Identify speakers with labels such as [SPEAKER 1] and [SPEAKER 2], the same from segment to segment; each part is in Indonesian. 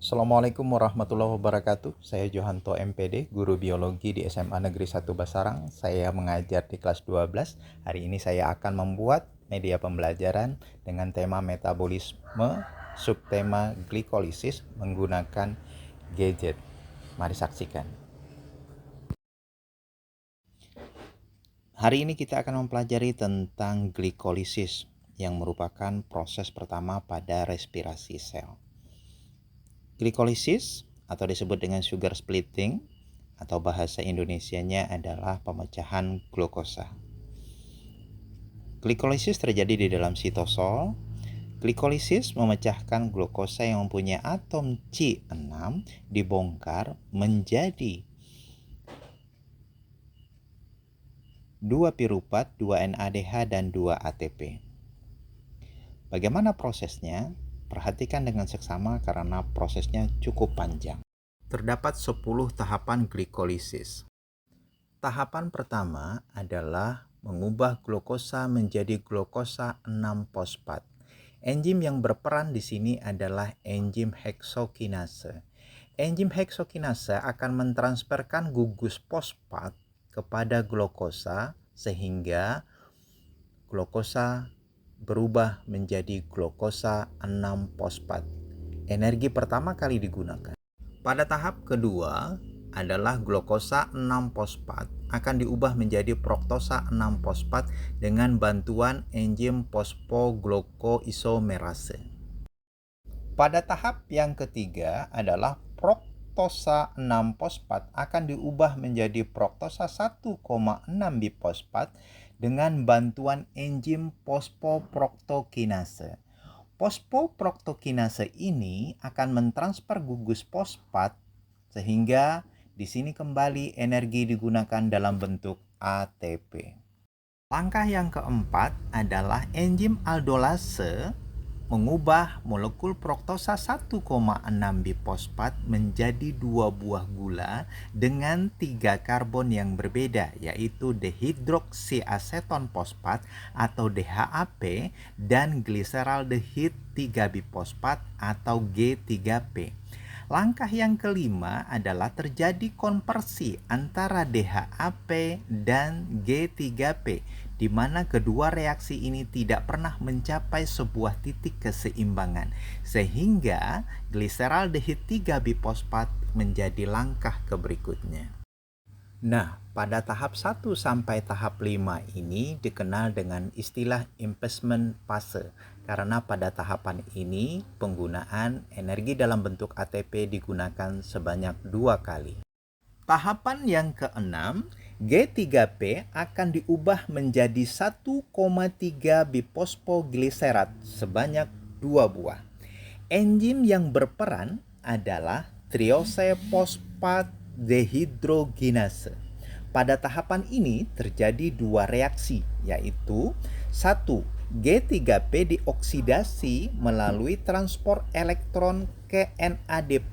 [SPEAKER 1] Assalamualaikum warahmatullahi wabarakatuh. Saya Johanto MPD, guru biologi di SMA Negeri 1 Basarang. Saya mengajar di kelas 12. Hari ini saya akan membuat media pembelajaran dengan tema metabolisme, subtema glikolisis menggunakan gadget. Mari saksikan. Hari ini kita akan mempelajari tentang glikolisis yang merupakan proses pertama pada respirasi sel. Glikolisis atau disebut dengan sugar splitting atau bahasa Indonesianya adalah pemecahan glukosa. Glikolisis terjadi di dalam sitosol. Glikolisis memecahkan glukosa yang mempunyai atom C6 dibongkar menjadi 2 piruvat, 2 NADH dan 2 ATP. Bagaimana prosesnya? Perhatikan dengan seksama karena prosesnya cukup panjang. Terdapat 10 tahapan glikolisis. Tahapan pertama adalah mengubah glukosa menjadi glukosa 6-fosfat. Enzim yang berperan di sini adalah enzim heksokinase. Enzim heksokinase akan mentransferkan gugus fosfat kepada glukosa sehingga glukosa berubah menjadi glukosa 6-fosfat. Energi pertama kali digunakan. Pada tahap kedua adalah glukosa 6-fosfat akan diubah menjadi fruktosa 6-fosfat dengan bantuan enzim fosfoglukoisomerase. Pada tahap yang ketiga adalah fruktosa 6-fosfat akan diubah menjadi fruktosa 1,6-bifosfat dengan bantuan enzim fosfofruktokinase. Fosfofruktokinase ini akan mentransfer gugus fosfat sehingga di sini kembali energi digunakan dalam bentuk ATP. Langkah yang keempat adalah enzim aldolase mengubah molekul fruktosa 1,6-bifosfat menjadi 2 buah gula dengan 3 karbon yang berbeda, yaitu dehidroksiaseton fosfat atau DHAP dan gliseraldehid 3-bifosfat atau G3P. Langkah yang kelima adalah terjadi konversi antara DHAP dan G3P, di mana kedua reaksi ini tidak pernah mencapai sebuah titik keseimbangan, sehingga gliseraldehid 3-bifosfat menjadi langkah berikutnya. Nah, pada tahap 1 sampai tahap 5 ini dikenal dengan istilah investment fase, karena pada tahapan ini penggunaan energi dalam bentuk ATP digunakan sebanyak 2 kali. Tahapan yang keenam, G3P akan diubah menjadi 1,3 bifosfogliserat sebanyak 2 buah. Enzim yang berperan adalah triose fosfat dehidrogenase. Pada tahapan ini terjadi 2 reaksi, yaitu 1. G3P dioksidasi melalui transport elektron ke NAD+,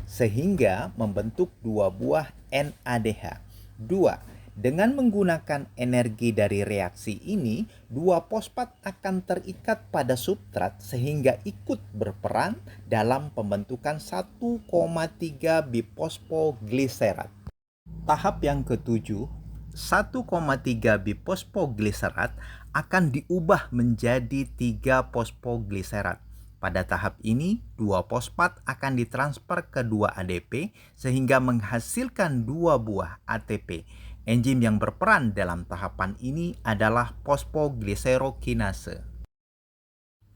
[SPEAKER 1] sehingga membentuk 2 buah NADH. 2. Dengan menggunakan energi dari reaksi ini, 2 fosfat akan terikat pada substrat sehingga ikut berperan dalam pembentukan 1,3 bifosfogliserat. Tahap yang ketujuh, 1,3 bifosfogliserat akan diubah menjadi 3 fosfogliserat. Pada tahap ini, 2 fosfat akan ditransfer ke 2 ADP sehingga menghasilkan 2 buah ATP. Enzim yang berperan dalam tahapan ini adalah fosfogliserokinase.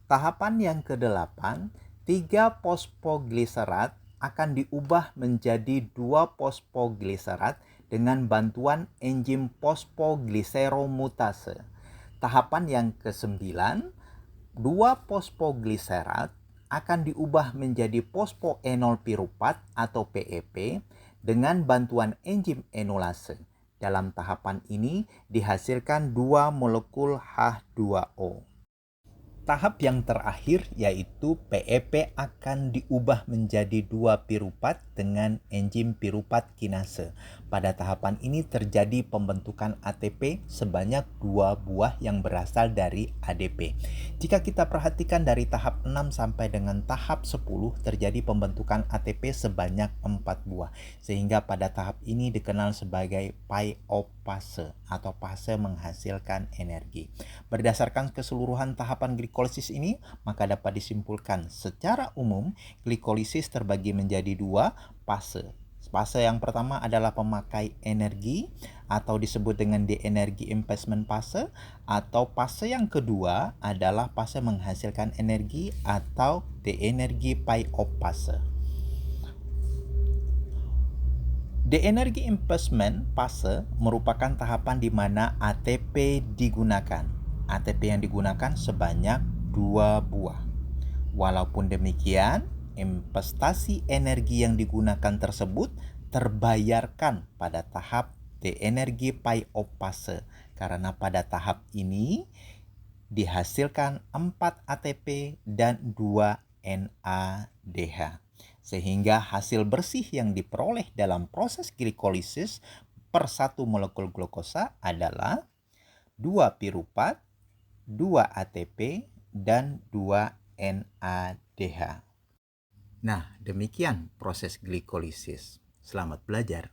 [SPEAKER 1] Tahapan yang ke-8, 3 fosfogliserat akan diubah menjadi 2 fosfogliserat dengan bantuan enzim fosfogliseromutase. Tahapan yang ke-9, 2 fosfogliserat akan diubah menjadi fosfoenol piruvat atau PEP dengan bantuan enzim enolase. Dalam tahapan ini dihasilkan 2 molekul H2O. Tahap yang terakhir yaitu PEP akan diubah menjadi 2 pirupat dengan enzim pirupat kinase. Pada tahapan ini terjadi pembentukan ATP sebanyak 2 buah yang berasal dari ADP. Jika kita perhatikan dari tahap 6 sampai dengan tahap 10 terjadi pembentukan ATP sebanyak 4 buah. Sehingga pada tahap ini dikenal sebagai paiopase atau fase menghasilkan energi. Berdasarkan keseluruhan tahapan glikolisis ini, maka dapat disimpulkan secara umum glikolisis terbagi menjadi 2 fase. Fase yang pertama adalah pemakai energi atau disebut dengan de-energy investment fase, atau fase yang kedua adalah fase menghasilkan energi atau de-energy payoff fase. De-energy investment fase merupakan tahapan di mana ATP digunakan. ATP yang digunakan sebanyak 2 buah. Walaupun demikian, investasi energi yang digunakan tersebut terbayarkan pada tahap de-energy payoff fase, karena pada tahap ini dihasilkan 4 ATP dan 2 NADH. Sehingga hasil bersih yang diperoleh dalam proses glikolisis per 1 molekul glukosa adalah 2 pirupat, 2 ATP, dan 2 NADH. Nah, demikian proses glikolisis. Selamat belajar.